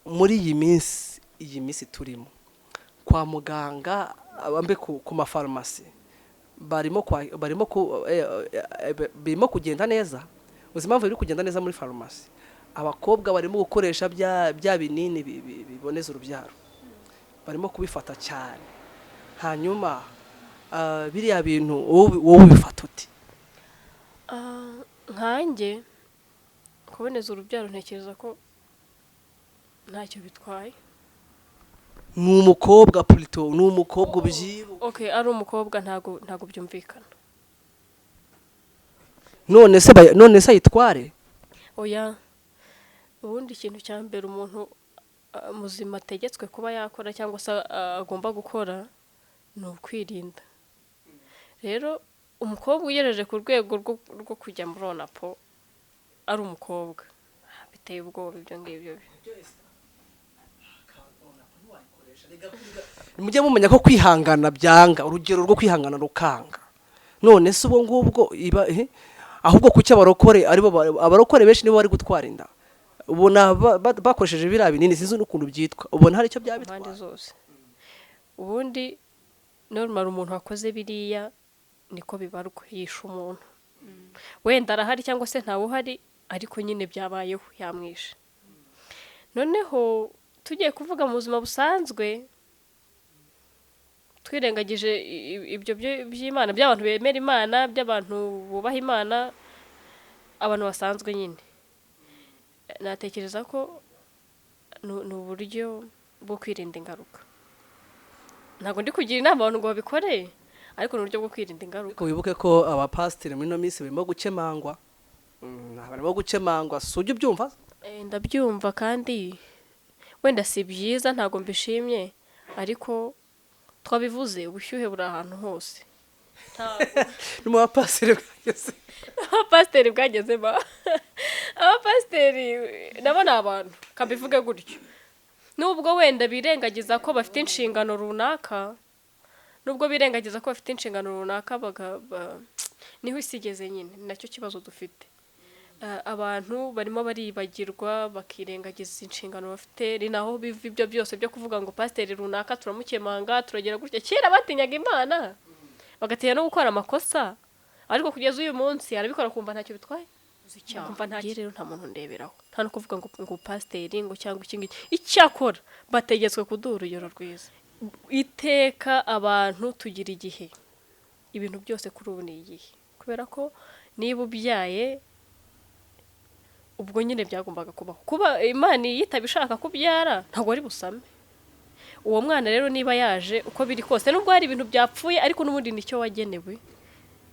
muri iyi minsi turimo kwa muganga abambe ku mafarumasi barimo kugenda neza. Ubuzima buri kugenda neza muri farumasi. Abakobwa barimo gukoresha bya binini biboneza urubyaro, barimo kubifata cyane. Hanyuma biriya bintu wowe bifata uti? Nkanjye kuboneza urubyaro ntekereza ko ntacyo bitwaye. Ni umukobwa plutôt, ni umukobwa ubyibuka. Okay, ari umukobwa ntago byumvikana. None se ayitware? Oya, ubundi ikintu cya mbere umuntu muzima ategetswe kuba yakora cyangwa se agomba gukora ni ukwirinda. Rero umukobwa ugereje ku rwego rwo kujya muri onapo ari umukobwa biteye ubwoba ibyo ngibyo. Mujye mumenya ko kwihangana byanga, urugero rwo kwihangana rukanga. None se ubwo ngubwo ahubwo kuki abarokore benshi nibo bari gutwara inda? Ubona bakoresheje biriya binini sinzi n'ukuntu byitwa, ubona hari icyo byabitwara impande zose. Ubundi normal umuntu wakoze biriya niko bibarwa, yisha umuntu. Wenda arahari cyangwa se ntawe uhari, ariko nyine byabayeho yamwishe. Noneho tugiye kuvuga mu buzima busanzwe twirengagije ibyo by'Imana, by'abantu bemera Imana, by'abantu bubaha Imana, abantu basanzwe nyine, natekereza ko ni uburyo bwo kwirinda ingaruka. Ntabwo ndi kugira inama abantu ngo babikore, ariko ni uburyo bwo kwirinda ingaruka. Wibuke ko abapasiteri muri no minsi barimo gukemangwa. Barimo gukemangwa, sujye ubyumva? Ndabyumva kandi wenda si byiza, ntabwo mbishimye, ariko twabivuze ubushyuhe buri ahantu hose. Ni mu bapasiteri bwageze. Abapasiteri bwageze ba. Abapasiteri nabo ni abantu, kabivuge gutyo. Nubwo wenda birengagiza ko bafite inshingano runaka, niho isigeze nyine, nacyo kibazo dufite. Abantu barimo baribagirwa bakirengagiza inshingano bafite, ni naho biva ibyo byose byo kuvuga ngo pasiteri runaka turamukemanga turagera gutya. Kera batinyaga Imana bagatinya no gukora amakosa, ariko kugeza uyu munsi arabikora kumva ntacyo bitwaye. Kumva ntacyo rero nta muntu ndeberaho, nta no kuvuga ngo pasiteri ngo cyangwa ikindi icyakora bategetswe kuduha urugero rwiza. Iteka abantu tugira igihe, ibintu byose kuri ubu ni igihe, kubera ko niba ubyaye ubwo nyine byagombaga kubaho. Kuba Imana yitabishaka kubyara ntabwo ari busame. Uwo mwana rero niba yaje uko biri kose, nubwo hari ibintu byapfuye, ariko n'ubundi nicyo wagenewe,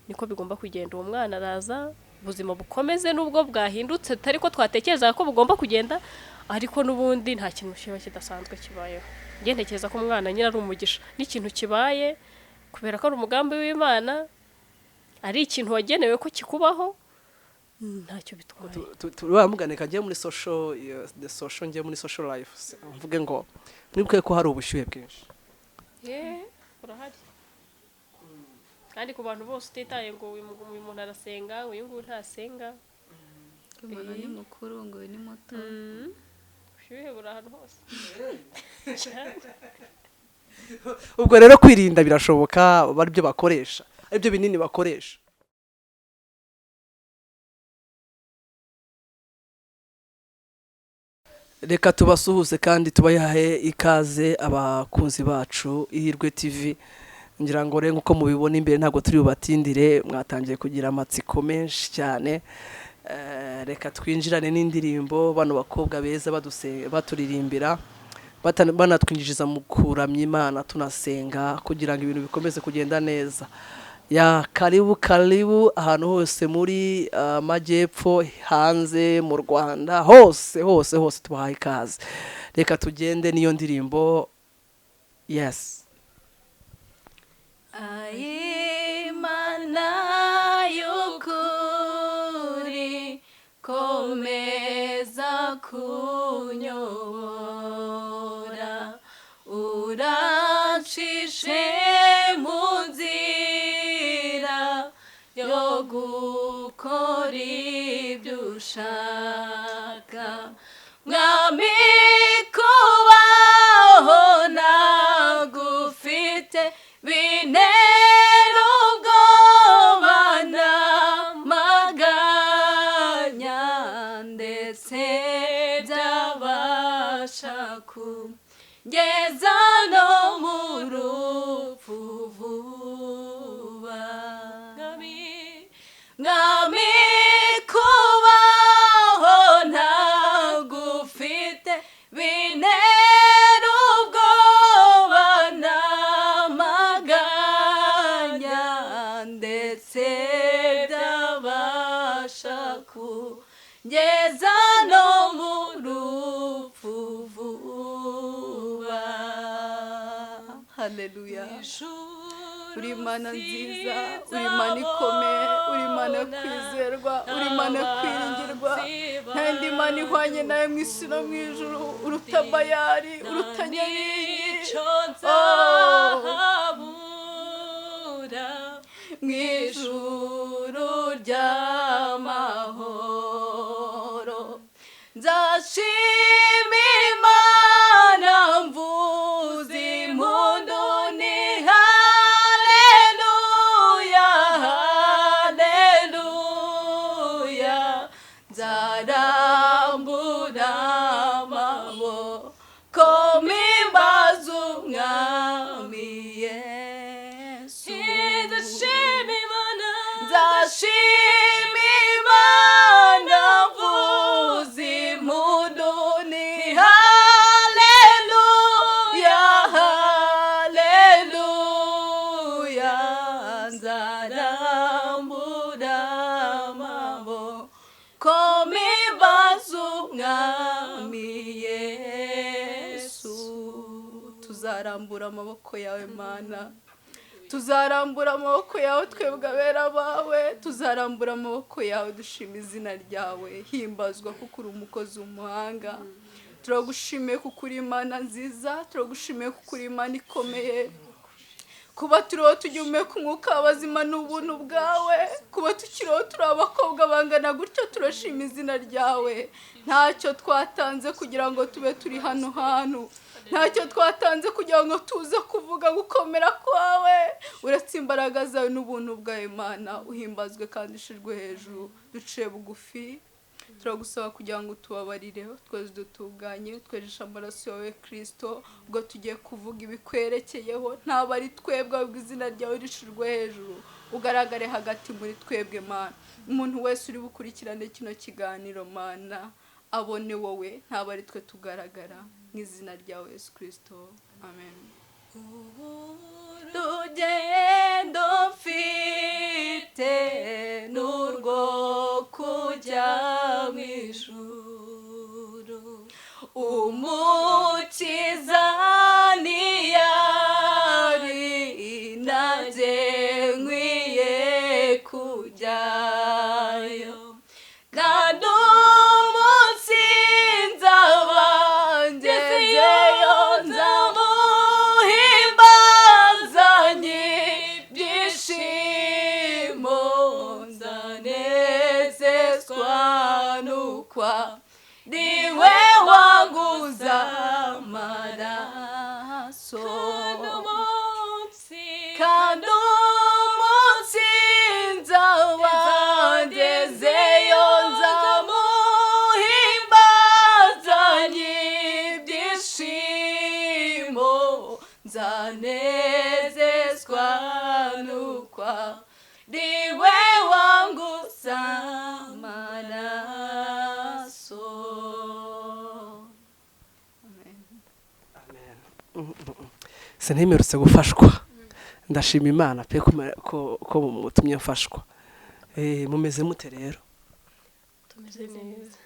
niko bigomba kugenda. Uwo mwana araza, ubuzima bukomeze nubwo bwahindutse atari ko twatekereza ko bugomba kugenda, ariko n'ubundi nta kintu kiba kidasanzwe kibayeho. Ngiye ntekereza ko umwana nyine ari umugisha, n'ikintu kibaye kubera ko ari umugambi w'Imana, ari ikintu wagenewe ko kikubaho, ntacyo bitwaye. Turamugane kagiye muri social ngiye muri social life, mvuge ngo mwibuke ko hari ubushyuhe bwinshi. Urahari. Kandi ku bantu bose utitaye ngo uyu muntu arasenga, uyu nguyu ntasenga, umuntu ni mukuru ngo uyu ni muto. Ubushyuhe buri ahantu hose. Ubwo rero kwirinda birashoboka, bari byo bakoresha, ari byo binini bakoresha. Reka tubasuhuze kandi tubayahe ikaze abakunzi bacu IHIRWE TV. Ngira ngo rero uko mubibona imbere ntabwo turi bubatindire, mwatangiye kugira amatsiko menshi cyane. Reka twinjirane n'indirimbo bano bakobwa beza baturirimbira, banatwinjiza mu kuramya Imana tunasenga kugira ngo ibintu bikomeze kugenda neza. Ya karibu ahantu hose muri amajyepfo, hanze mu Rwanda, hose tubahaye ikaze. Reka tugende niyo ndirimbo. Yes. Imana y'ukuri komeza kunyobora, uracishe mu nzira yo gukora ibyo ushaka, mwami ko ndabasha kungeza no mu rupfu vuba mwami kubaho ntagufite bintera ubwoba n'amaganya ndetse byabasha kungeza no mu rupfu vuba. Haleluya. Uri Imana nziza, uri Imana ikomeye, uri Imana yo kwizerwa, uri Imana yo kwiringirwa, nta yindi Mana ihwanye nawe mu isi no mu ijuru, uruta Bayali, uruta Nyabingi, mu ijuru ry'amahoro nzashima Imana mvuza impundu ni haleluya haleluya nzarambura amaboko mpimbaza umwami Yesu nzashima Imana mvuza impundu ni haleluya haleluya nzarambura amaboko mpimbaza umwami Yesu. tuzarambura amaboko yawe Mana, tuzarambura amaboko yawe twebwe abera bawe, tuzarambura amaboko yawe dushima izina ryawe, himbazwa kuko uri umukozi w'umuhanga. Turagushimiye kuko uri Imana nziza, turagushimiye kuko uri Imana ikomeye, kuba turiho tugihumeka umwuka w'abazima n'ubuntu bwawe, kuba tukiriho turi abakobwa bangana gutyo turashima izina ryawe. Ntacyo twatanze kugira ngo tube turi hano hantu, ntacyo twatanze kugira ngo tuze kuvuga gukomera kwawe, uretse imbaraga zawe n'ubuntu bwawe Imana. Uhimbazwe kandi ushirwe hejuru, duciye bugufi turagusaba kugira ngo tubabarire, twese dutunganye, twejeshe amaraso yawe Kristo, ubwo tugiye kuvuga ibikwerekeyeho, ntabwo ari twebwe ahubwo izina ryawe rishirwe hejuru, ugaragare hagati muri twebwe Mana. Umuntu wese uri bukurikirane kino kiganiro Mana abone wowe, ntabwo ari twe tugaragara, mu izina ryawe Yesu Kristo, amen. urugendo mfite n'urwo kujya mu ijuru umukiza ntiyari nanjye nkwiye kujyayo kandi umunsi nzaba ngezeyo nzamuhimbazanye ibyishimo nzanezezwa n'ukwa niwe wanguza amaraso kandi umunsi nzaba ngezeyo nzamuhimbazanye ibyishimo nzanezezwa n'ukwa niwe wanguza amaraso. Sintemerutse gufashwa, ndashima Imana pe ko mutumye mfashwa. Mumeze mute rero? tumeze neza.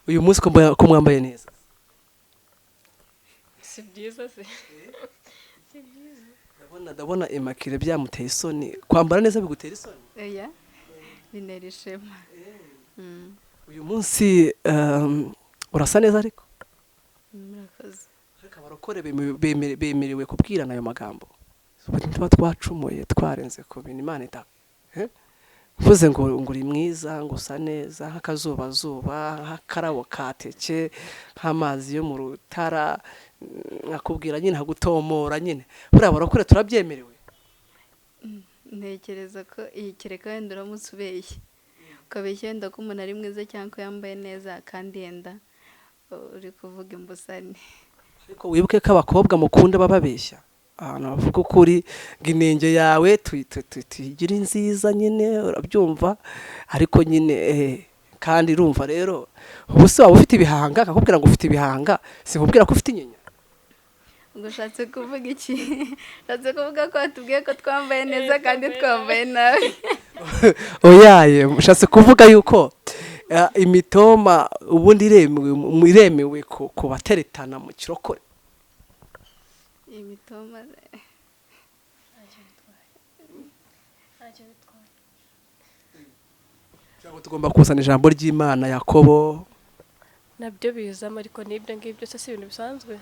Uyu munsi ko mwambaye neza, Si byiza se? ndabona Immaculée byamuteye isoni. Kwambara neza bigutera isoni? Eya, binera ishema. Uyu munsi urasa neza ariko Murakoze. Abarokore bemerewe kubwirana ayo magambo. Tuba twacumuye twarenze ku bintu Imana ita. Mvuze ngo uri mwiza, ngo usa neza, nk'akazuba zuba, nk'akarabo kateke, nk'amazi yo mu rutara, nkakubwira nyine hagutomora nyine. Buriya abarokore turabyemerewe. Ntekereza ko iyi kereka wenda uramutse ubeshye, ukabeshya wenda ko umuntu ari mwiza cyangwa ko yambaye neza, kandi yenda uri kuvuga imbusane. ariko wibuke ko abakobwa mukunda bababeshya ahantu bavuga ukuri ngo inenge yawe tuyigire nziza nyine urabyumva ariko nyine kandi urumva rero ubu se waba ufite ibihanga akakubwira ngo ufite ibihanga sinkubwira ko ufite inyinya Ngo ushatse kuvuga iki? Ushatse kuvuga ko watubwiye ko twambaye neza kandi twambaye nabi. oyaye ushatse kuvuga yuko imitoma ubundi iremewe ku bateretana mu kirokore Imitoma cyangwa tugomba kuzana ijambo ry'Imana Yakobo nabyo bizamo ariko n'ibyo ngibyo se si ibintu bisanzwe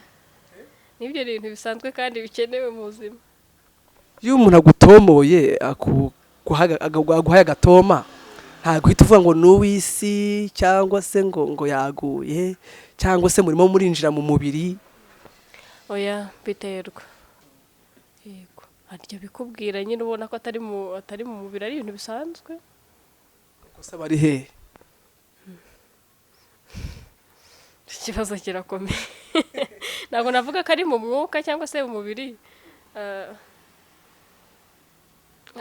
n'ibyo ni ibintu bisanzwe kandi bikenewe mu buzima. iyo umuntu agutomoye aguhaye agatoma ntabwo uhita uvuga ngo ni uw'isi cyangwa se ngo yaguye cyangwa se murimo murinjira mu mubiri Oya biterwa yego harya bikubwira nyine ubona ko atari mu mubiri ari ibintu bisanzwe. gusa bari he Ikibazo kirakomeye ntabwo navuga ko ari mu mwuka cyangwa se mu mubiri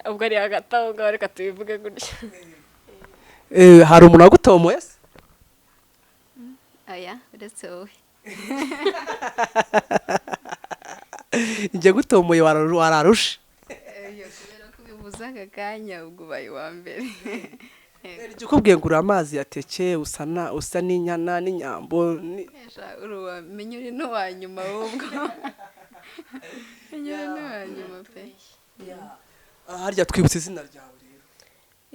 ubwo ari hagati aho ngaho reka tubivuge gutya. hari umuntu wagutomoye se Oya uretse wowe. njye gutomoye wararushe Kubera ko ubivuze aka kanya ubwo ubaye uwa mbere. Njye ukubwiye ngo uri amazi yatekeye usa n'inyana n'inyambo Menye uri n'uwa nyuma ahubwo. Menye uri n'uwa nyuma pe. harya twibutse izina ryawe rero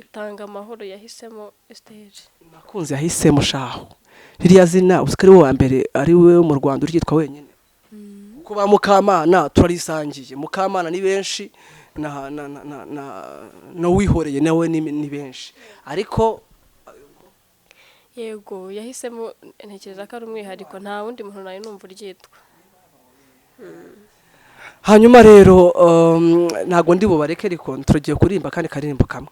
Itanga amahoro yahisemo stage. nakunze yahisemo shaho ririya zina usikari wa mbere ari we mu Rwanda uryitwa wenyine kuko ba Mukamana turarisangiye Mukamana ni benshi na wihoreye nawe ni benshi ariko Yego yahisemo ntekereza ko ari umwihariko nta wundi muntu nayo numva uryitwa. hanyuma rero ntago ndi bubareke ariko tugiye kurimba kandi karirimbo kamwe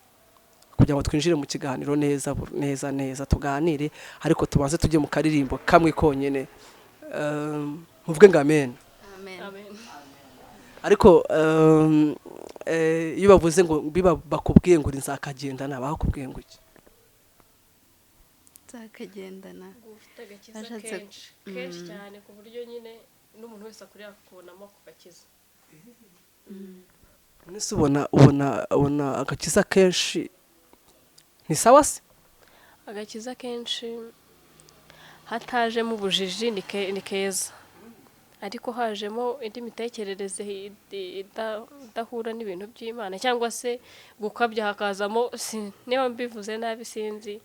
kugira ngo twinjire mu kiganiro neza tuganire ariko tubanze tujye mu karirimbo kamwe konyene muvuge ngo amen Amen. ariko iyo bavuze ngo bakubwiye ngo nzakagendana bakubwiye ngo iki Nzakagendana. Ufite agakiza kenshi cyane ku buryo nyine n'umuntu wese akurira kubonamo ku gakiza. nese ubona agakiza kenshi ni sawa se Agakiza kenshi hatajemo ubujiji ni keza ariko hajemo indi mitekerereze idahura n'ibintu by'Imana cyangwa se gukabya hakazamo niba mbivuze nabi sinzi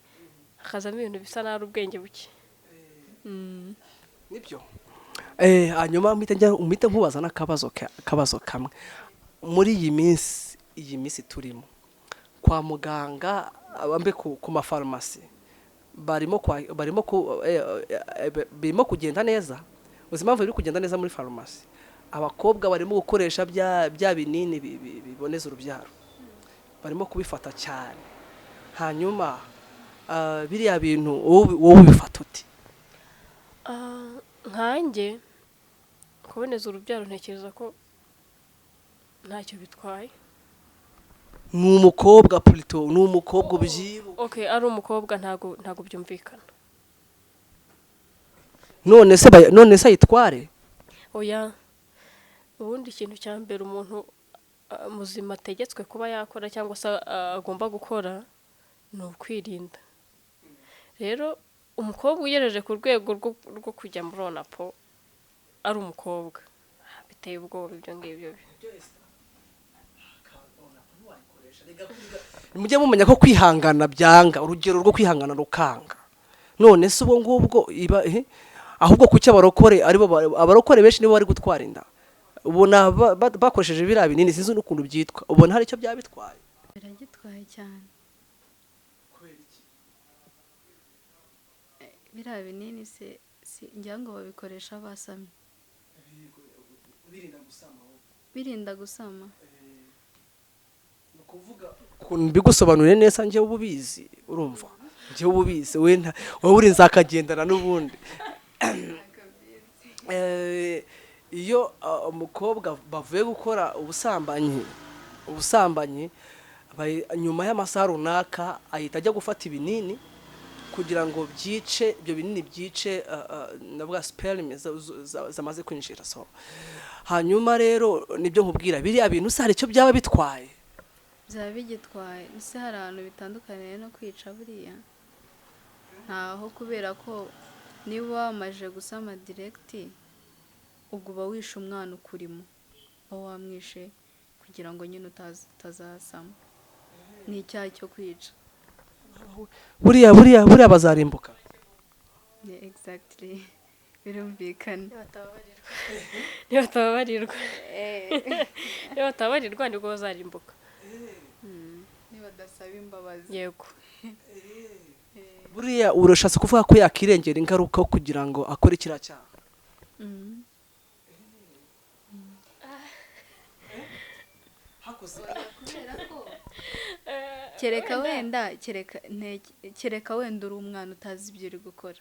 hakazamo ibintu bisa nabi ubwenge buke. nibyo hanyuma umite nkubaza n'akabazo kamwe muri iyi minsi turimo kwa muganga abambe ku mafarumasi barimo kugenda neza uzi impamvu biri kugenda neza muri farumasi abakobwa barimo gukoresha bya binini biboneza urubyaro barimo kubifata cyane hanyuma biriya bintu wowe ubifata uti nkanjye kuboneza urubyaro ntekereza ko ntacyo bitwaye. ni umukobwa plutôt ni umukobwa ubyibuka Okay ari umukobwa ntago byumvikana. none se ayitware Oya ubundi ikintu cya mbere umuntu muzima ategetswe kuba yakora cyangwa se agomba gukora ni ukwirinda. Rero umukobwa ugereje ku rwego rwo kujya muri onapo ari umukobwa biteye ubwoba ibyo ngibyo. mujye mumenya ko kwihangana byanga urugero rwo kwihangana rukanga none se ubwo ngubwo ahubwo kuki abarokore benshi nibo bari gutwara inda ubona bakoresheje biriya binini sinzi n'ukuntu byitwa ubona hari icyo byabitwaye biragitwaye cyane biriya binini ngira ngo babikoresha basamye birinda gusama bigusobanurire neza njyewe ububizi urumva njyewe ububizi wowe uri nzakagendana n'ubundi iyo umukobwa bavuye gukora ubusambanyi nyuma y'amasaha runaka ahita ajya gufata ibinini kugira ngo byice ibyo binini byice navuga sperme zamaze kwinjira so hanyuma rero nibyo nkubwira biriya bintu se hari icyo byaba bitwaye byaba bigitwaye ese hari ahantu bitandukanye no kwica buriya ntaho kubera ko niba wamaje gusama direct ubwo uba wishe umwana ukurimo aho wamwishe kugira ngo nyine utazasama ni icyaha cyo kwica buriya bazarimbuka exactly birumvikana niba batababarirwa nibwo bazarimbuka niba badasaba imbabazi yego buriya urashatse kuvuga ko yakirengera ingaruka kugira ngo akore kiriya cyaha kereka wenda uri umwana utazi ibyo uri gukora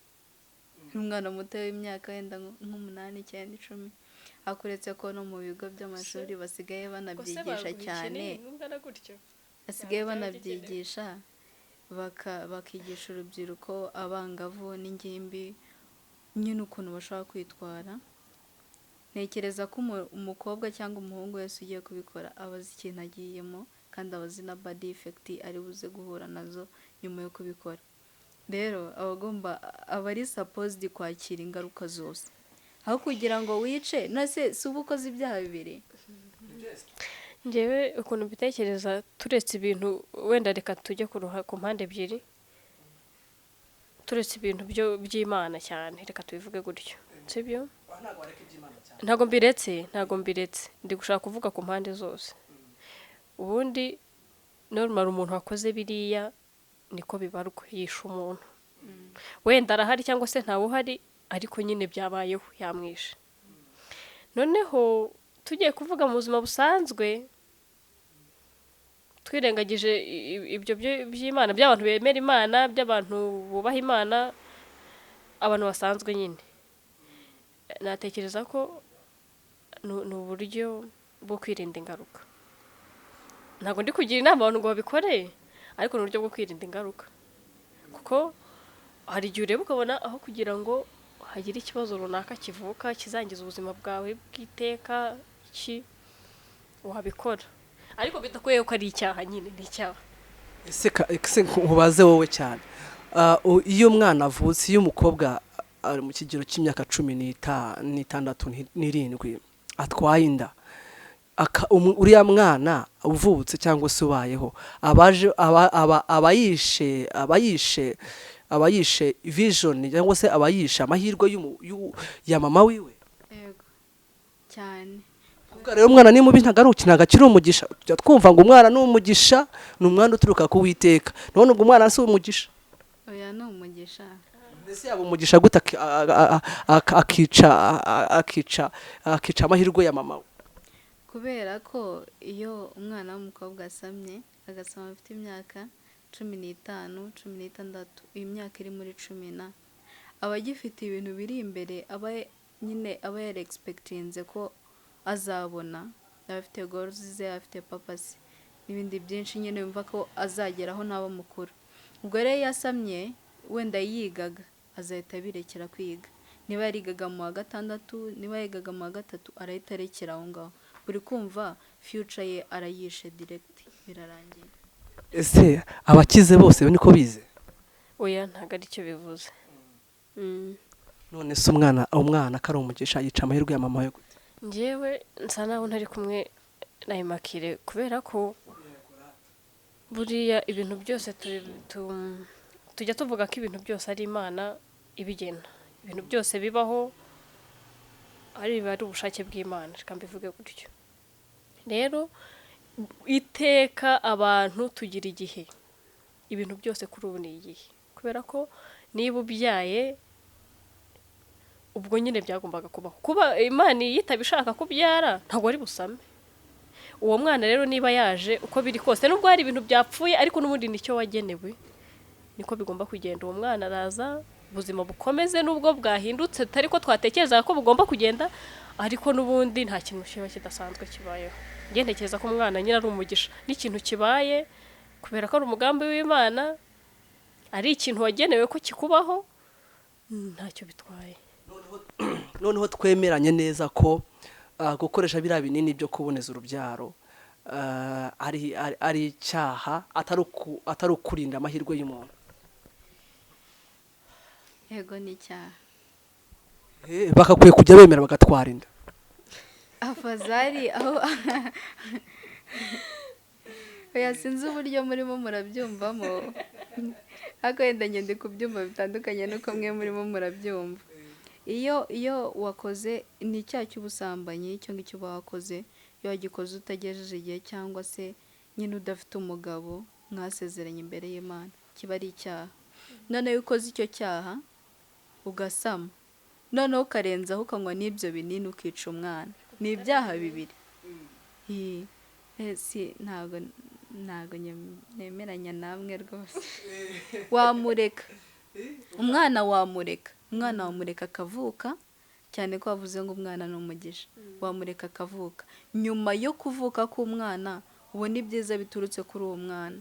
umwana muto w'imyaka wenda nk'umunani 9 10 akuretse ko no mu bigo by'amashuri basigaye banabyigisha cyane basigaye banabyigisha bakigisha urubyiruko abangavu n'ingimbi nyine ukuntu bashobora kwitwara ntekereza ko umukobwa cyangwa umuhungu wese ugiye kubikora abazi ikintu agiyemo kandi abazi na body effect ari buze guhura nazo nyuma yo kubikora rero aba ari supposed kwakira ingaruka zose aho kugira ngo wice nase si ubukoze ibyaha bibiri njyewe ukuntu bitekereza turetse ibintu wenda reka tujye ku mpande ebyiri turetse ibintu by'Imana cyane reka tubivuge gutyo sibyo ntago mbiretse ndi gushaka kuvuga ku mpande zose ubundi normal umuntu wakoze biriya niko bibarwa yisha umuntu wenda arahari cyangwa se ntawe uhari ariko nyine byabayeho yamwishe noneho tugiye kuvuga mu buzima busanzwe twirengagije ibyo by'Imana by'abantu bemera Imana by'abantu bubaha Imana abantu basanzwe nyine natekereza ko ni uburyo bwo kwirinda ingaruka ntabwo ndi kugira inama abantu ngo babikore ariko ni uburyo bwo kwirinda ingaruka kuko hari igihe ureba ukabona aho kugira ngo hagire ikibazo runaka kivuka kizangiza ubuzima bwawe bw'iteka wabikora ariko bidakwiye ko ari icyaha nyine ni icyaha ese nkubaze wowe cyane iyo umwana avutse iyo umukobwa ari mu kigero cy'imyaka 16 n'irindwi atwaye inda uriya mwana uvutse cyangwa se ubayeho abayishe vision cyangwa se abayisha amahirwe ya mama wiwe yego cyane ubwo rero umwana ni mubi ntagarukinaga kiri umugisha twumva ngo umwana ni umugisha ni umwana uturuka ku Uwiteka none ubwo umwana si umugisha oya ni umugisha mbese yaba umugisha gute akica amahirwe ya mama we kubera ko iyo umwana w'umukobwa asamye agasama afite imyaka 15 16 iyi myaka iri muri 10 aba agifite ibintu biri imbere aba yari expectinze ko azabona afite goals ze afite purpose n'ibindi byinshi nyine yumva ko azageraho nabo mukuru ubwo rero yasamye wenda yigaga azahita birekera kwiga niba yarigaga mu wa 6 niba yigaga mu wa 3 arahita arekera aho ngaho buri kumva future ye arayishe direct birarangiye ese abakize bose niko bize oya ntago ari cyo bivuze none se umwana kari umugisha yica amahirwe ya mama we gute njyewe nsa naho ntari kumwe na Imakire kubera ko buriya ibintu byose tujya tuvuga ko ibintu byose ari Imana ibigena ibintu byose bibaho ari ubushake bw'Imana reka mbivuge gutyo rero iteka abantu tugira igihe ibintu byose kuri ubu ni igihe kubera ko niba ubyaye ubwo nyine byagombaga kubaho kuba Imana yitaba ishaka kubyara ntabwo ari busame uwo mwana rero niba yaje uko biri kose nubwo hari ibintu byapfuye ariko n'ubundi nicyo wagenewe niko bigomba kugenda uwo mwana araza ubuzima bukomeze nubwo bwahindutse tutari ko twatekereza ko bugomba kugenda ariko nubundi nta kintu kiba kidasanzwe kibayeho ngiye ntekereza ko umwana nyine ari umugisha n'ikintu kibaye kubera ko ari umugambi w'Imana ari ikintu wagenewe ko kikubaho ntacyo bitwaye noneho twemeranye neza ko gukoresha biriya binini byo kuboneza urubyaro ari icyaha atari ukurinda amahirwe y'umuntu. Yego ni icyaha. Bakakwiye kujya bemera bagatwara inda. Afazari aho oya sinzi uburyo murimo murabyumvamo ariko wenda ngende kubyumva bitandukanye nuko mwe murimo murabyumva. Iyo wakoze ni icyaha cy'ubusambanyi icyo ngicyo wakoze iyo wagikoze utagejeje igihe cyangwa se nyine udafite umugabo mwasezeranye imbere y'Imana kiba ari icyaha. None iyo ukoze icyo cyaha ugasama noneho ukarenzaho ukanywa n'ibyo binini ukica umwana ni ibyaha bibiri. Ntago nemeranya namwe rwose. Wamureka umwana wamureka akavuka cyane ko wavuze ngo umwana ni umugisha. Wamureka akavuka nyuma yo kuvuka k'umwana ubona ibyiza biturutse kuri uwo mwana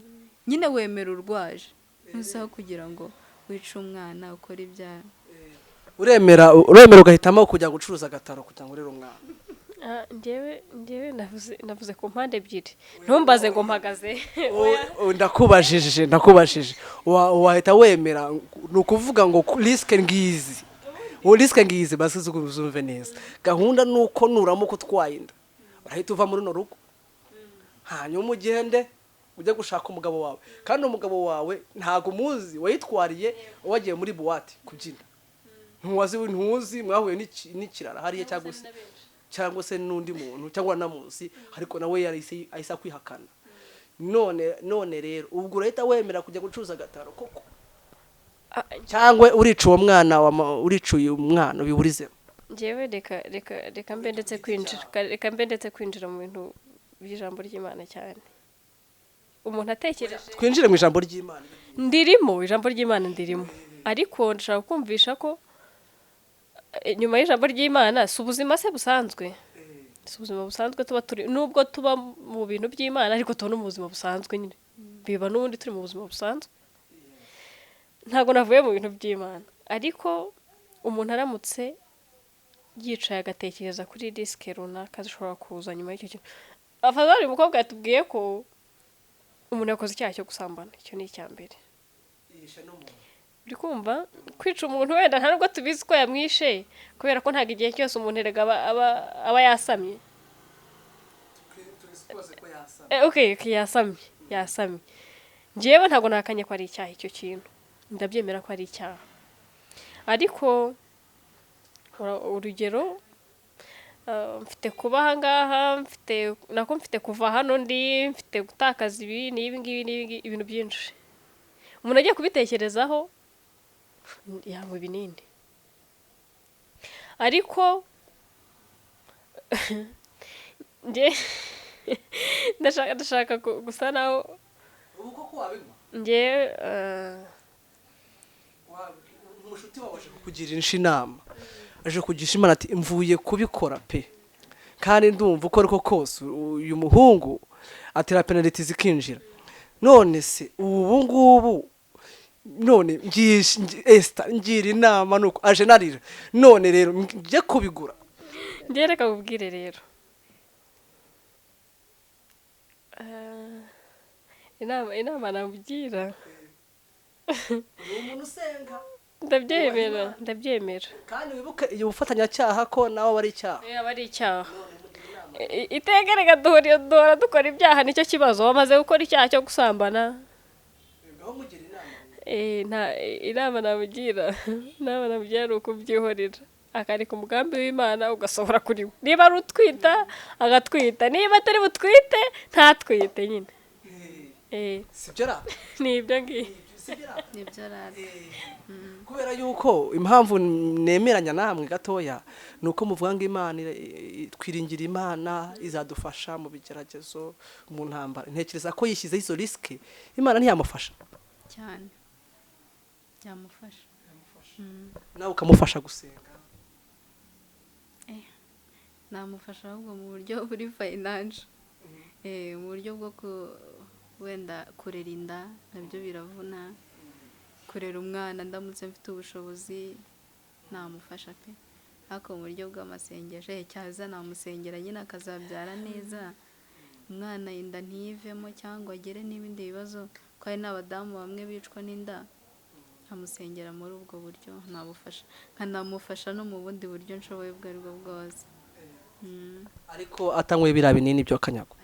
nyine wemera urwaje ntusaho kugira ngo wice umwana ukora ibyaha. Uremera ugahitamo kujya gucuruza agataro kugira ngo urere umwana. Njyewe navuze ku mpande ebyiri ntumbaze ngo mpagaze. Ndakubajije wahita wemera ni ukuvuga ngo risike ngizi basize uzumve neza. Gahunda ni uko nuramuka utwaye inda urahita uva muri runo rugo hanyuma ugende ujye gushaka umugabo wawe kandi umugabo wawe ntago umuzi wayitwariye wagiye muri buwate kubyina ntuzi mwahuye n'ikirara hariya cyangwa se n'undi muntu cyangwa namuzi ariko nawe yahise kwihakana. None rero ubwo urahita wemera kujya gucuruza agataro koko cyangwa urica uwo mwana uricuye umwana biburizemo. Njyewe reka mbe ndetse kwinjira mu bintu by'ijambo ry'Imana cyane. Umuntu atekereje twinjire mu ijambo ry'Imana. Ijambo ry'Imana ndirimo ariko ndashaka kumvisha ko nyuma y'ijambo ry'Imana si ubuzima se busanzwe. Si ubuzima busanzwe tuba turi nubwo tuba mu bintu by'Imana ariko tuba no mu buzima busanzwe nyine. Biba n'ubundi turi mu buzima busanzwe. Ntago navuye mu bintu by'Imana ariko umuntu aramutse yicaye agatekereza kuri risike runaka zishobora kuza nyuma y'icyo kintu. Afazari umukobwa yatubwiye ko umuntu yakoze icyaha cyo gusambana icyo ni icya mbere. Uri kumva kwica umuntu wenda nta nubwo tubizi ko yamwishe kubera ko ntago igihe cyose umuntu erega aba yasamye. Okay yasamye. Njyewe ntago nakanye ko ari icyaha icyo kintu. Ndabyemera ko ari icyaha. Ariko urugero mfite kuba aha ngaha mfite kuva hano mfite gutakaza ibi n'ibi ibintu byinshi. Umuntu agiye kubitekerezaho yanywa ibinini ariko ndashaka gusa naho uko wabinywa njye umushuti wawe aje kukugira inama aje kugisha Imana ati mvuye kubikora pe kandi ndumva uko ariko kose uyu muhungu atera penalty zikinjira. None se ubu ngubu none ngira inama nuko aje narira none rero njye kubigura. Njye reka kubwire rero inama namugira umuntu usenga ndabyemera kandi wibuke iyo ubufatanyacyaha ko nawe bari icyaha. Bari icyaha itegerega duhora dukora ibyaha nicyo kibazo. Wamaze gukora icyaha cyo gusambana inama namugira ni ukubyihorera akareka umugambi w'Imana ugasohora kuri we. Niba ari utwita agatwita niba atari butwite ntatwite nyine. Sibyo ra nibyo ngiye nibyo rara. Kubera yuko impamvu nemeranya namwe gatoya nuko muvuga ngo Imana twiringira Imana izadufasha mu bigeragezo mu ntambara. Ntekereza ko yishyize izo risike Imana ntiyamufasha cyane. Byamufasha nawe ukamufasha gusenga. namufasha ahubwo mu buryo buri financial mu buryo bwo wenda kurera inda nabyo biravuna, kurera umwana ndamutse mfite ubushobozi namufasha pe, ariko mu buryo bw'amasengesho cyaza namusengera nyine akazabyara neza, umwana inda ntivemo cyangwa agere n'ibindi bibazo, ko hari n'abadamu bamwe bicwa n'inda, nkamusengera muri ubwo buryo nabufasha, nkanamufasha no mu bundi buryo nshoboye ubwo aribwo bwose. Ariko atanyweye biriya binini byo kanyago.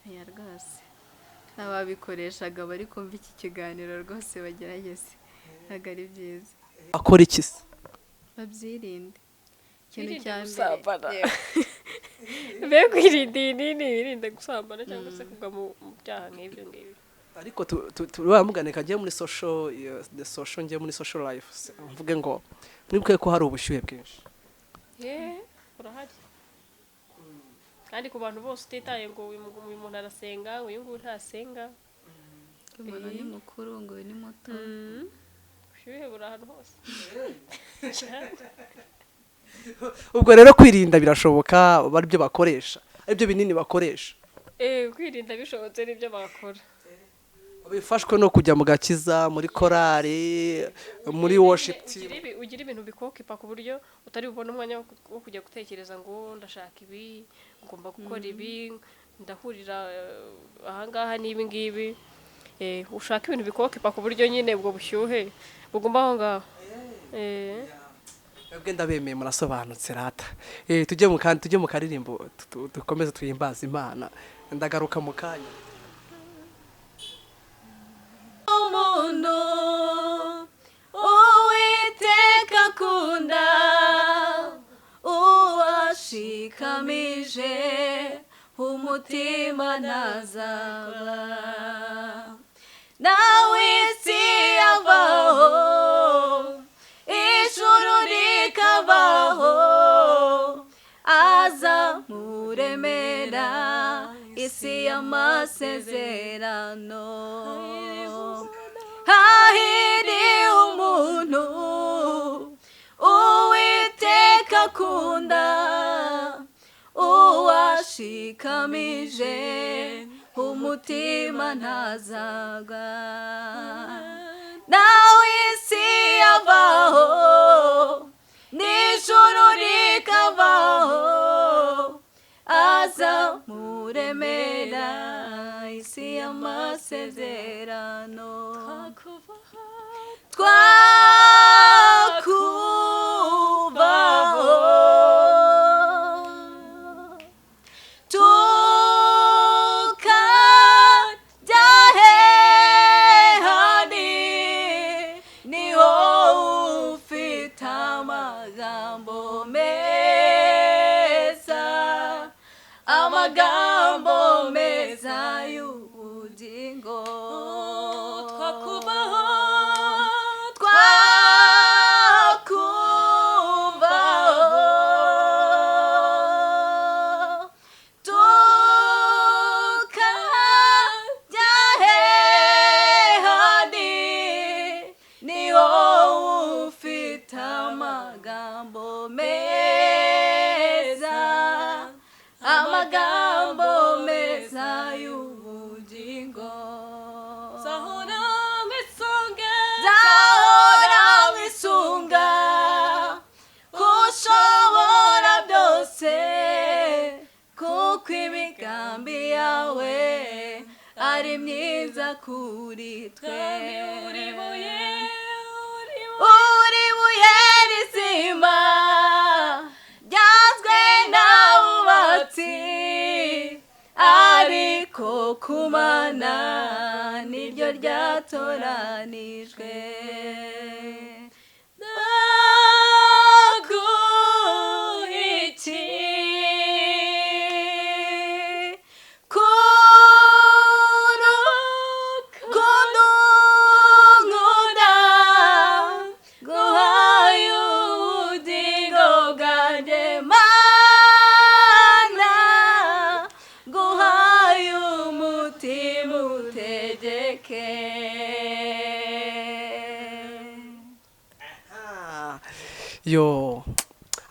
Aya rwose n'ababikoreshaga bari kumva iki kiganiro rwose bagerageze, ntabwo ari byiza. Akora iki se? Babyirinde. Ikintu cya mbere mbega kwirinda ibinini, wirinde gusambana cyangwa se kugwa mu byaha nk'ibyo ngibyo. Ariko turamugane kagiye muri social ngiye muri social life, mvuge ngo mwibuke ko hari ubushyuhe bwinshi. Urahari kandi ku bantu bose utitaye ngo uyu muntu arasenga, uyu nguyu ntasenga, umuntu ni mukuru ngo uyu ni muto, ubushyuhe buri ahantu hose. Ubwo rero kwirinda birashoboka, bari byo bakoresha, aribyo binini bakoresha. Kwirinda bishobotse n'ibyo bakora. Bifashwe no kujya mu gakiza, muri korari, muri worship team. Ugira ibintu bikokipa ku buryo utari bubone umwanya wo kujya gutekereza ngo ndashaka ibi, ngomba gukora ibi, ndahurira ahangaha n'ibi ngibi. Ushaka ibintu bikokipa ku buryo nyine ubwo bushyuhe bugomba aho ngaho. Mwebwe ndabemeye murasobanutse rata. Tujye mu karirimbo dukomeze tuyimbaza Imana, ndagaruka mu kanya. Umuntu Uwiteka akunda uwashikamije umutima ntazaba, nawe isi yabaho ijuru rikabaho, azamuremera isi y'amasezerano. Hahiriwe umuntu Uwiteka akunda uwashikamije umutima ntazagwa, nawe isi yabaho n'ijuru rikabaho, azamuremera isi y'amasezerano. Twakubaho tukajya hehani, niho ufite amagambo meza, amagambo meza y'ubugingo. Twakubaho tukajya hehani, niho ufite amagambo meza, amagambo meza y'ubugingo. Zahora mwisunga kushobora byose, kuko imigambi yawe ari myiza kuri twe. Uri buye rizima ryazwe n'abubatsi, ariko kumana niryo ryatoranijwe.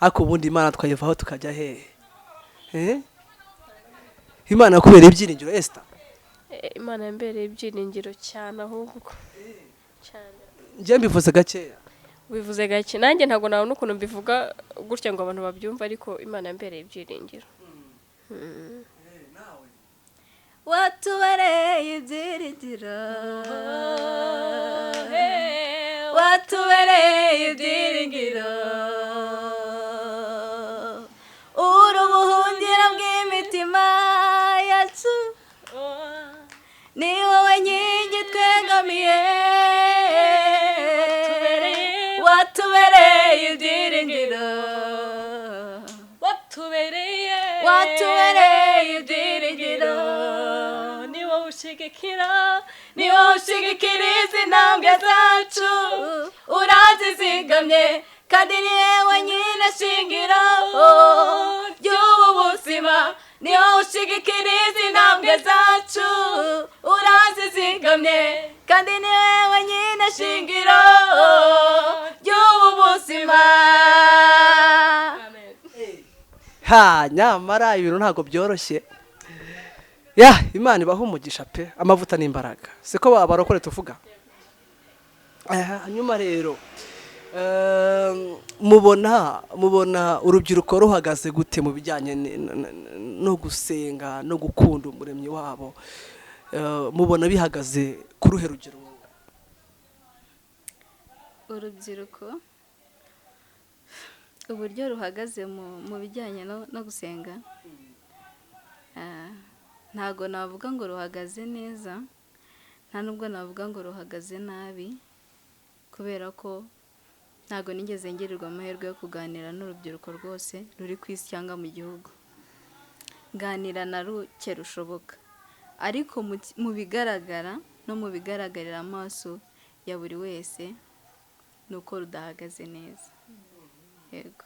ariko ubundi Imana twayivaho tukajya hehe Imana kubera ibyiringiro Esther. Imana yambereye ibyiringiro cyane ahubwo cyane. Njye mbivuze gakeya. Bivuze gake nanjye ntabwo nabona ukuntu mbivuga gutya ngo abantu babyumva, ariko Imana yambereye ibyiringiro. Watubereye ibyiringiro, watubereye ibyiringiro, uri ubuhungiro bw'imitima yacu, ni wowe nkingi twegamiye, watubereye ibyiringiro, watubereye ibyiringiro, ni wowe ushigikira, ni wowe ushigikira izi ntambwe zacu, urazizigamye kandi ni yewe nyine shingiro ry'ubu buzima, ni wowe ushigikira izi ntambwe zacu, urazizigamye kandi ni yewe nyine shingiro ry'ubu buzima. Nyamara ibintu ntabwo byoroshye. Imana ibaho umugisha pe, amavuta n'imbaraga siko abarokore tuvuga. Hanyuma rero mubona urubyiruko ruhagaze gute mu bijyanye no gusenga no gukunda umuremyi wabo, mubona bihagaze ku ruhe rugero? Urubyiruko uburyo ruhagaze mu bijyanye no gusenga, ntago navuga ngo ruhagaze neza, nta nubwo navuga ngo ruhagaze nabi, kubera ko ntago nigeze ngirirwa amahirwe yo kuganira n'urubyiruko rwose ruri ku isi cyangwa mu gihugu. Ganira na ruke rushoboka, ariko mu bigaragara no mu bigaragarira amaso ya buri wese nuko rudahagaze neza. Yego.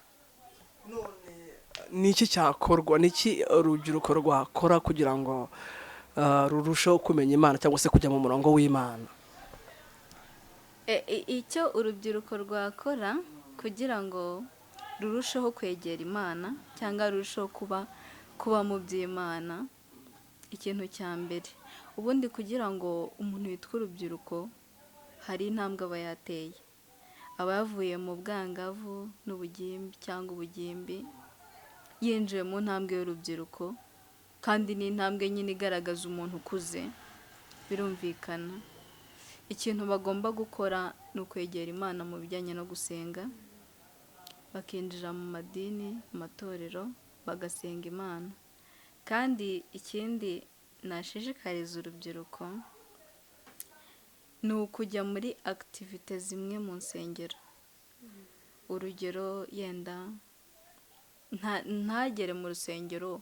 Niki cyakorwa, niki urubyiruko rwakora kugira ngo rurusheho kumenya Imana cyangwa se kujya mu murongo w'Imana? Icyo urubyiruko rwakora kugira ngo rurusheho kwegera Imana cyangwa rurusheho kuba mu by'Imana, ikintu cya mbere ubundi kugira ngo umuntu yitwa urubyiruko hari intambwe aba yateye, aba yavuye mu bwangavu n'ubugimbi cyangwa ubugimbi yinjiye mu ntambwe y'urubyiruko, kandi ni intambwe nyine igaragaza umuntu ukuze. Birumvikana ikintu bagomba gukora ni ukwegera Imana mu bijyanye no gusenga, bakinjira mu madini, mu matorero, bagasenga Imana. Kandi ikindi nashishikariza urubyiruko ni ukujya muri activite zimwe mu nsengero. Urugero, yenda ntagere mu rusengero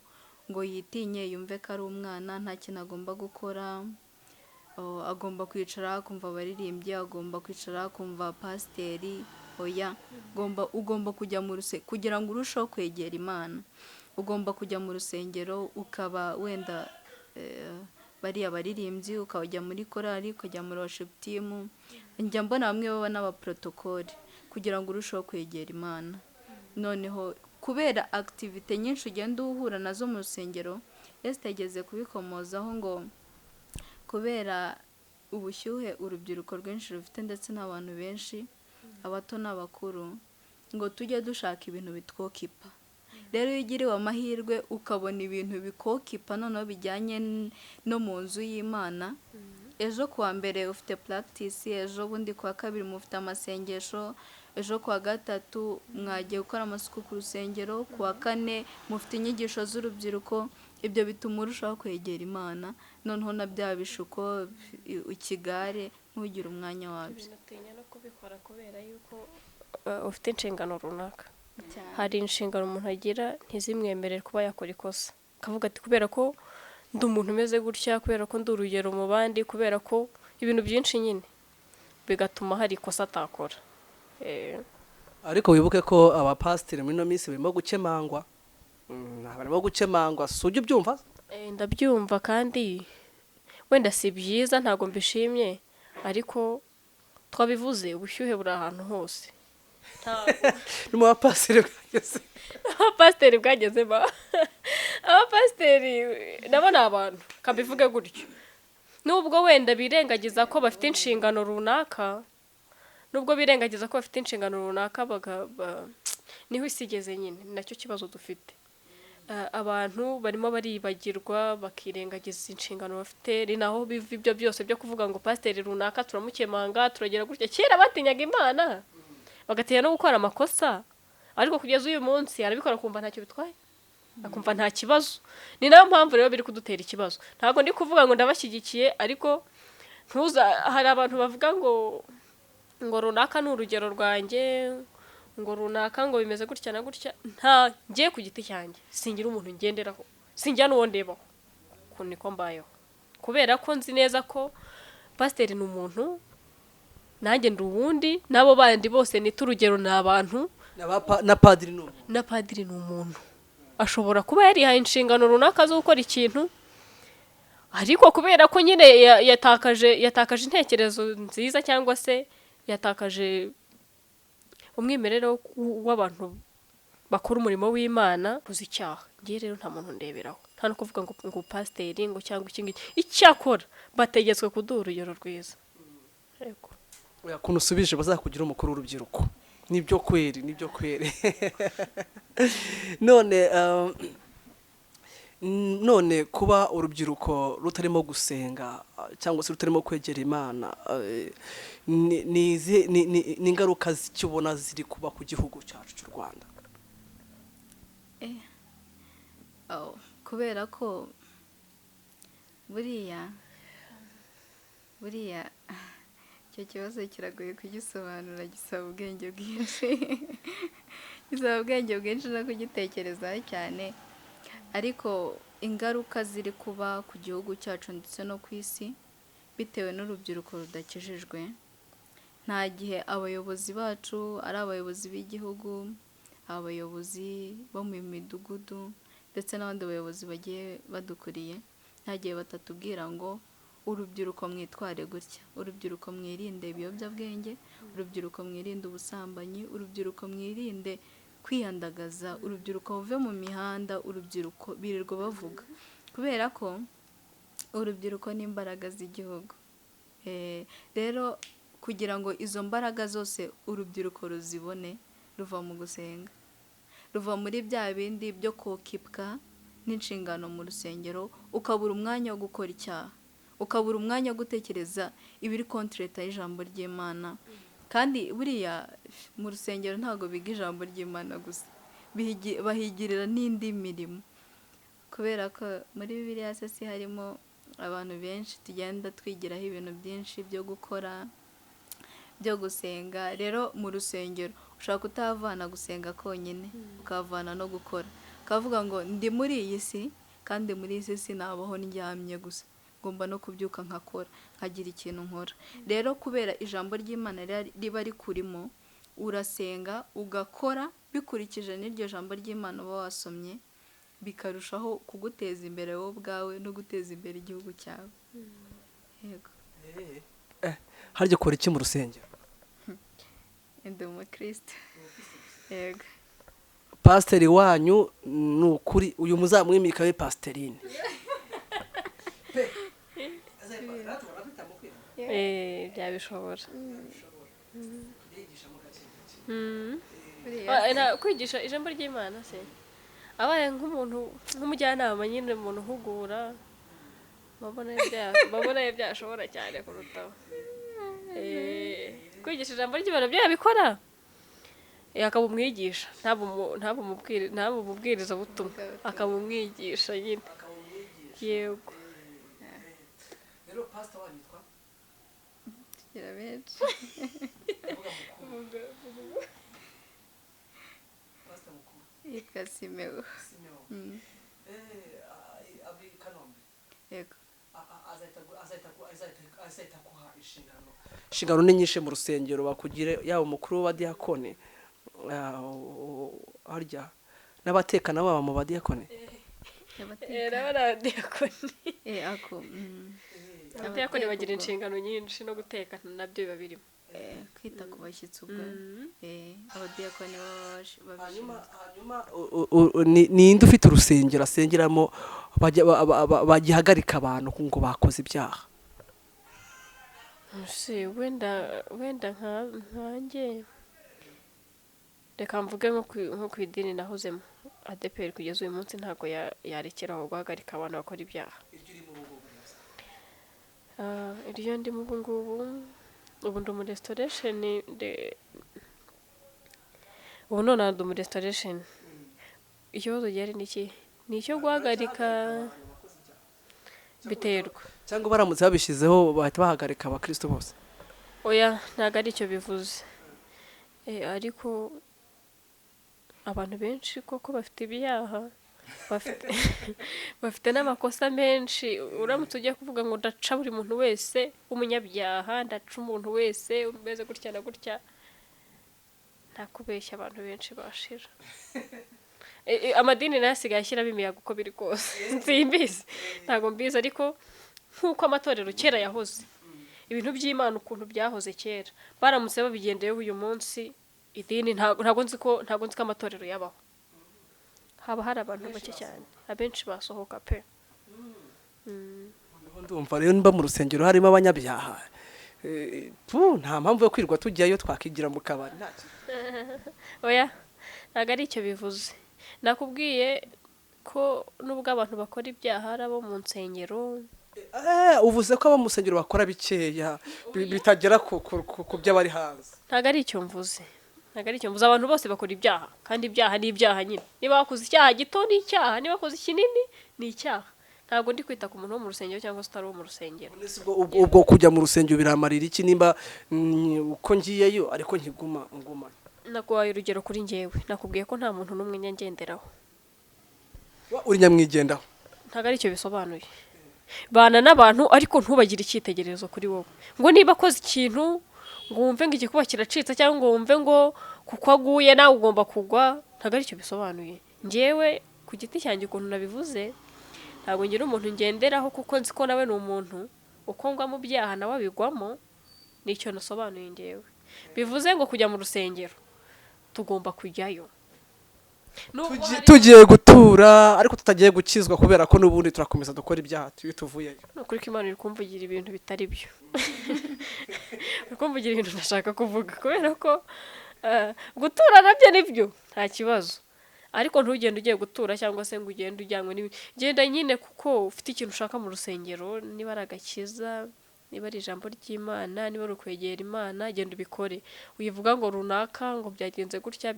ngo yitinye yumve ko ari umwana nta kintu agomba gukora, agomba kwicara kumva abaririmbyi, agomba kwicara kumva pasiteri. Oya, ugomba kujya mu rusengero kugira ngo urusheho kwegera Imana. Ugomba kujya mu rusengero ukaba wenda bariya baririmbyi, ukajya muri korali, ukajya muri worship team. Njya mbona bamwe baba n'abaprotokole kugira ngo urusheho kwegera Imana. Noneho kubera activite nyinshi ugenda uhura nazo mu rusengero, yageze kubikomozaho ngo kubera ubushyuhe urubyiruko rwinshi rufite ndetse n'abantu benshi, abato n'abakuru, ngo tujye dushaka ibintu bitwokipa. Rero iyo ugiriwe amahirwe ukabona ibintu bikokipa noneho bijyanye no mu nzu y'Imana, ejo kuwa mbere ufite practice, ejo bundi kuwa kabiri mufite amasengesho, ejo kuwa gatatu mwagiye gukora amasuku ku rusengero, kuwa kane mufite inyigisho z'urubyiruko. Ibyo bituma urushaho kwegera Imana, noneho na bya bishuko ikigare ntugire umwanya wabyo. Binatinya no kubikora kubera yuko ufite inshingano runaka. Hari inshingano umuntu agira ntizimwemerere kuba yakora ikosa, akavuga ati kubera ko ndi umuntu umeze gutya, kubera ko ndi urugero mu bandi, kubera ko ibintu byinshi nyine bigatuma hari ikosa atakora. Ariko wibuke ko abapasiteri muri no minsi barimo gukemangwa, si ujya ubyumva? Ndabyumva kandi wenda si byiza, ntabwo mbishimye, ariko twabivuze ubushyuhe buri ahantu hose. ni mu bapasiteri bwageze abapasiteri bwagezemo abapasiteri nabo ni abantu kabivuge gutyo nubwo wenda birengagiza ko bafite inshingano runaka niho isi igeze nyine nacyo kibazo dufite abantu barimo baribagirwa bakirengagiza inshingano bafite ni naho biva ibyo byose byo kuvuga ngo pasiteri runaka turamukemanga turagera gutya kera batinyaga imana bagatinya no gukora amakosa ariko kugeza uyu munsi arabikora kumva ntacyo bitwaye akumva nta kibazo ni nayo mpamvu rero biri kudutera ikibazo ntabwo ndi kuvuga ngo ndabashyigikiye ariko hari abantu bavuga ngo runaka ni urugero rwanjye ngo runaka ngo bimeze gutya na gutya nta ngiye ku giti cyanjye singira umuntu ngenderaho sinjya n'uwo ndebaho uko niko mbayeho kubera ko nzi neza ko pasiteri ni umuntu nanjye ndi uwundi n'abo bandi bose nita urugero ni abantu na padiri ni umuntu ashobora kuba yarihaye inshingano runaka zo gukora ikintu ariko kubera ko nyine yatakaje intekerezo nziza cyangwa se yatakaje umwimerere w'abantu bakora umurimo w'Imana uzi icyaha ngiye rero nta muntu ndeberaho nta no kuvuga ngo pasiteri ngo cyangwa iki icyakora bategetswe kuduha urugero rwiza yego kuntu usubije bazakugira umukuru w'urubyiruko nibyo kweri none kuba urubyiruko rutarimo gusenga cyangwa se rutarimo kwegera Imana ni ingaruka z'ikibona ziri kuba ku gihugu cyacu cy'u Rwanda kubera ko buriya icyo kibazo kiragoye kugisobanura gisaba ubwenge bwinshi no kugitekerezaho cyane ariko ingaruka ziri kuba ku gihugu cyacu ndetse no ku isi bitewe n'urubyiruko rudakijijwe nta gihe abayobozi bacu ari abayobozi b'igihugu abayobozi bo mu midugudu ndetse n'abandi bayobozi bagiye badukuriye nta gihe batatubwira ngo urubyiruko mwitware gutya urubyiruko mwirinde ibiyobyabwenge urubyiruko mwirinde ubusambanyi urubyiruko mwirinde kwiyandagaza urubyiruko buve mu mihanda urubyiruko birirwa bavuga kubera ko urubyiruko ni imbaraga z'igihugu rero kugira ngo izo mbaraga zose urubyiruko ruzibone ruva mu gusenga ruva muri bya bindi byo kokipwa n'inshingano mu rusengero ukabura umwanya wo gukora icyaha ukabura umwanya wo gutekereza ibiri kontreta y'ijambo ry'Imana kandi buriya mu rusengero ntabwo biga ijambo ry'Imana gusa bahigirira n'indi mirimo kubera ko muri Bibiliya se harimo abantu benshi tugenda twigiraho ibintu byinshi byo gukora byo gusenga rero mu rusengero ushaka kutavana gusenga konyine ukavana no gukora kavuga ngo ndi muri iyi si kandi muri iyi si sinabaho ndyamye gusa ngomba no kubyuka nkakora nkagira ikintu nkora rero kubera ijambo ry'Imana riba rikurimo urasenga ugakora bikurikije n'iryo jambo ry'Imana uba wasomye bikarushaho kuguteza imbere wowe ubwawe no guteza imbere igihugu cyawe yego harya ukora iki mu rusengero ndi umukristo yego pasiteri wanyu ni ukuri uyu muzamwimika we pasiterine byabishobora kwigisha ijambo ry'Imana se abaye nk'umujyanama nyine umuntu uhugura babona byashobora cyane kurutaho kwigisha ijambo ry'Imana byo yabikora akaba umwigisha ntabwo umubwiriza butumwa akaba umwigisha nyine yego rero pastor wanyitwa tugira benshi pastor mukuru yitwa Simewo abi Kanombe yego azaita kuha inshingano ni nyinshi mu rusengero bakugire yaba umukuru wa diakone harya n'abatekana baba mu badiakone abadiakoni bagira inshingano nyinshi no guteka nabyo biba birimo kwita ku bashyitsi ubwo abadiyakoni hanyuma ninde ufite urusengero asengeramo bagihagarika abantu ngo bakoze ibyaha? wenda nkanjye reka mvuge nko ku idini nahozemo ADPR kugeza uyu munsi ntabwo yarekeraho guhagarika abantu bakora ibyaha. Iryo ndi mu ubu ndi mu restoration ubu none ndi mu restoration. Ikibazo cyari niki nicyo guhagarika biterwa cyangwa baramutse babishizeho bahita bahagarika abakristo bose? Oya ntago ari cyo bivuze, ariko abantu benshi koko bafite ibyaha, bafite n'amakosa menshi. Uramutse ugiye kuvuga ngo ndaca buri muntu wese umunyabyaha, ndaca umuntu wese umeze gutya na gutya, ntakubeshya abantu benshi bashira. Amadini nasigaye ashyiramo imiyaga uko biri kose simbizi, ntago mbizi, ariko nkuko amatorero kera yahoze, ibintu by'Imana ukuntu byahoze kera, baramutse babigendeyeho uyu munsi idini ntago nzi ko amatorero yabaho. Haba hari abantu bake cyane, abenshi basohoka pe. Ndumva rero mba mu rusengero harimo abanyabyaha, nta mpamvu yo kwirwa tujyayo twakigira mu kabari. Oya ntago ari icyo bivuze. Nakubwiye ko nubwo abantu bakora ibyaha ari abo mu nsengero. Uvuze ko abo mu rusengero bakora bikeya bitagera ku by'abari hanze. Ntago ari icyo mvuze. Abantu bose bakora ibyaha, kandi ibyaha ni ibyaha nyine. Niba wakoze icyaha gito ni icyaha, niba wakoze kinini ni icyaha. Ntago ndi kwita ku muntu wo mu rusengero cyangwa se utari wo mu rusengero. Ubwo kujya mu rusengero biramarira iki nimba uko ngiyeyo ariko nkiguma? Naguhaye urugero kuri njyewe, nakubwiye ko nta muntu n'umwe nyangenderaho. Uri nyamwigendaho? Ntago ari cyo bisobanuye. Bana n'abantu ariko ntubagire icyitegererezo kuri wowe, ngo niba akoze ikintu ngo wumve ngo igikuba kiracitse cyangwa ngo wumve ngo kuko aguye nawe ugomba kugwa. Ntago ari cyo bisobanuye. Njyewe ku giti cyanjye ukuntu nabivuze, ntago ngira umuntu ngenderaho kuko nzi ko nawe ni umuntu uko ngwa mu byaha nawe abigwamo. Nicyo nasobanuye njyewe. Bivuze ngo kujya mu rusengero tugomba kujyayo tugiye gutura ariko tutagiye gukizwa, kubera ko n'ubundi turakomeza dukora ibyaha tuvuyeyo. Nukuri ko Imana iri kumvugira ibintu bitari byo. Iri kumvugira ibintu ndashaka kuvuga, kubera ko gutura nabyo nibyo nta kibazo, ariko ntugende ugiye gutura cyangwa se ngo ugende ujyanywe n'ibindi. Genda nyine kuko ufite ikintu ushaka mu rusengero, niba ari agakiza, niba ari ijambo ry'Imana, niba ari ukwegera Imana, genda ubikore. Uyivuga ngo runaka ngo byagenze gutya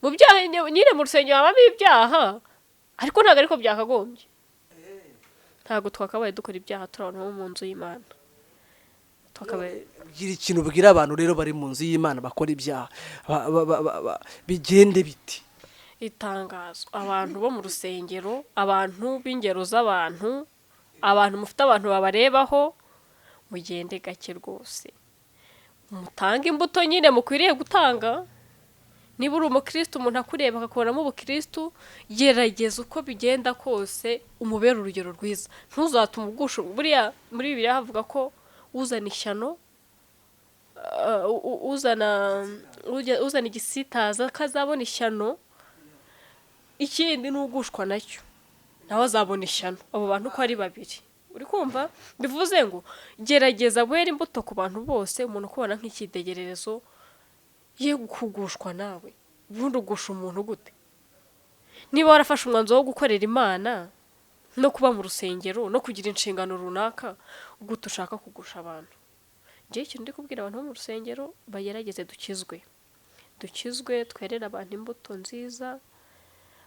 mu byaha nyine mu rusengero habamo ibyaha, ariko ntago ariko byakagombye. Ntago twakabaye dukora ibyaha turi abantu bo mu nzu y'Imana. Gira ikintu ubwira abantu rero bari mu nzu y'Imana bakora ibyaha bigende biti? Itangazo abantu bo mu rusengero, abantu b'ingero z'abantu, abantu mufite abantu babarebaho, mugende gake rwose, mutange imbuto nyine mukwiriye gutanga. Niba uri umukristo umuntu akureba akakubonamo ubukristo, gerageza uko bigenda kose umubera urugero rwiza. Ntuzatume ugusha. Buriya muri Bibiliya havuga ko uzana ishyano, uzana igisitaza kazabona ishyano, ikindi n'ugushwa nacyo nawe azabona ishyano. Abo bantu ko ari babiri, uri kumva? Bivuze ngo gerageza wera imbuto ku bantu bose, umuntu kubona nk'icyitegererezo, ye kugushwa nawe. Ubundi ugusha umuntu gute? Niba warafashe umwanzuro wo gukorera Imana no kuba mu rusengero no kugira inshingano runaka, gute ushaka kugusha abantu? Njye ikintu ndi kubwira abantu bo mu rusengero, bagerageze dukizwe, twerera abantu imbuto nziza.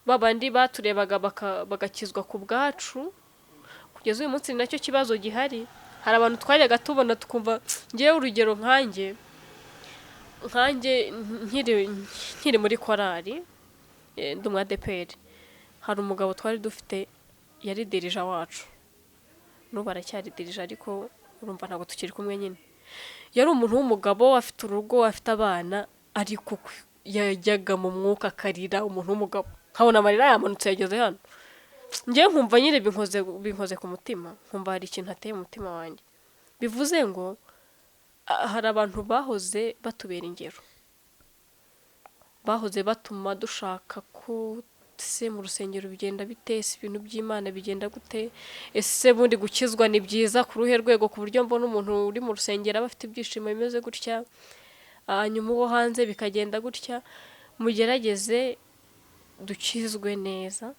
Babandi baturebaga bagakizwa ku bwacu, kugeza uyu munsi nacyo kibazo gihari. Hari abantu twajyaga tubona tukumva, ngiye urugero nkanjye nkiri muri korali, ndi mu ADPR, hari umugabo twari dufite yari dirija wacu, n'ubu aracyaridirije, ariko urumva ntabwo tukiri kumwe nyine. Yari umuntu w'umugabo, afite urugo, afite abana, ariko yajyaga mu mwuka akarira. Umuntu w'umugabo nkabona amarira yamanutse yageze hano. Njyewe nkumva nyine binkoze ku mutima, nkumva hari ikintu ateye mu mutima wanjye. Bivuze ngo hari abantu bahoze batubera ingero, bahoze batuma dushaka ko se mu rusengero bigenda bite, ese ibintu by'Imana bigenda gute, ese bundi gukizwa ni byiza ku ruhe rwego, ku buryo mbona umuntu uri mu rusengero aba afite ibyishimo bimeze gutya, hanyuma uwo hanze bikagenda gutya. Mugerageze dukizwe neza.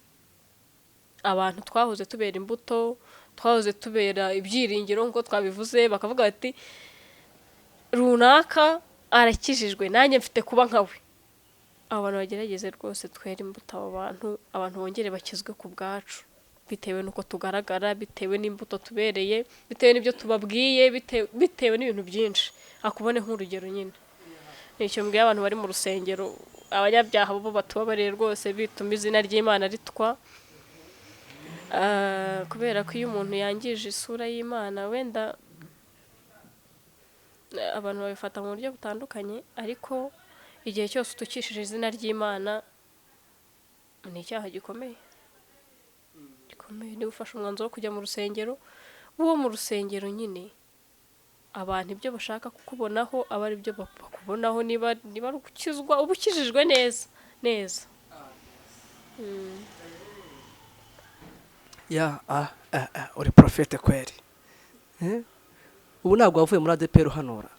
Abantu twahoze tubera imbuto, twahoze tubera ibyiringiro nk'uko twabivuze, bakavuga bati runaka arakijijwe, nanjye mfite kuba nkawe. Abantu bagerageze rwose twere imbuto abo bantu, abantu bongere bakizwe ku bwacu, bitewe n'uko tugaragara, bitewe n'imbuto tubereye, bitewe n'ibyo tubabwiye, bitewe n'ibintu byinshi. Akubone nk'urugero nyine, nicyo mbwiye abantu bari mu rusengero, abanyabyaha bo batubabarire rwose, bituma izina ry'Imana ritwa, kubera ko iyo umuntu yangije isura y'Imana, wenda abantu babifata mu buryo butandukanye, ariko igihe cyose utukishije izina ry'Imana ni icyaha gikomeye. Niba ufashe umwanzuro wo kujya mu rusengero, uwo mu rusengero nyine abantu ibyo bashaka kukubonaho aba ari byo bakubonaho, niba ari gukizwa uba ukijijwe neza. uri profete kweri. Ubu ntabwo wavuye muri ADPR uhanura.